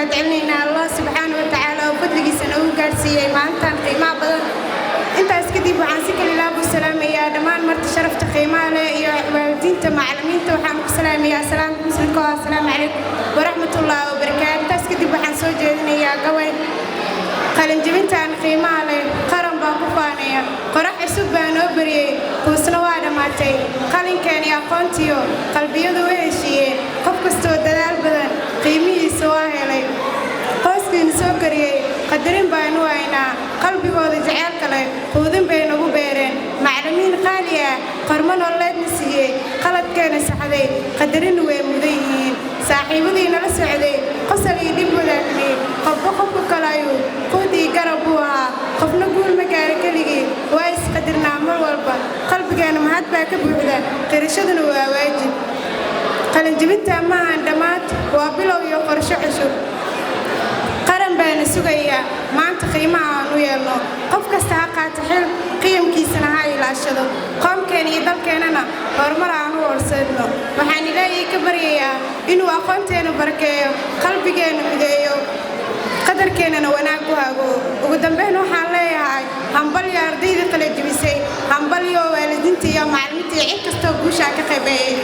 mahadcelinayna Allah subhanahu wa ta'ala oo fadligiisana uu gaarsiiyay maantan qiimaha badan intaas kadib waxaan si kale ilaahay u salaamayaa dhammaan marti sharafta qiimaha leh iyo waalidiinta macallimiinta waxaan ku salaamayaa salaamta muslimka assalaamu calaykum wa rahmatullaahi wa barakaatuh intaas kadib waxaan soo jeedinayaa gabay qalin jabintaan qiimaha leh qaran baan ku faanaya qorax cusub baan noo bariyay kuusna waa dhamaatay qalinkeeni aqoontiyo qalbiyadu way heshiiyeen qof kastoo dadaal badan qiimihiisa waa helay hooskiina soo kariyay qadarin baanu haynaa qalbigooda jaceylka leh quudin bay nagu beereen macallimiin qaali ah qormo nololeedna siiyey qaladkeena saxday qadarin way mudan yihiin saaxiibadii nala socday qosol iyo dhib wadaagnay qofka kale ayuu quudii garab u ahaa qofna guul ma gaari keligii waa isqadirnaa mar walba qalbigeena mahad baa ka buuxda qirashaduna waa waajib qalin jabinta maahan dhammaad waa bilow iyo qorshe cusub qaran baana sugayaa maanta qiimaha aan u yeelno qof kasta ha qaato xil qiyamkiisana ha ilaashado qoomkeena iyo dalkeenana horumar aan u horseedno waxaan ilaahay ka baryayaa inuu aqoonteena barakeeyo qalbigeena mideeyo qadarkeenana wanaag u hago ugu dambeyn waxaan leeyahay hambalyo ardayda kala jabisay hambalyo waalidiinta iyo macallimiinta iyo cid kastoo guusha ka qaybeeyay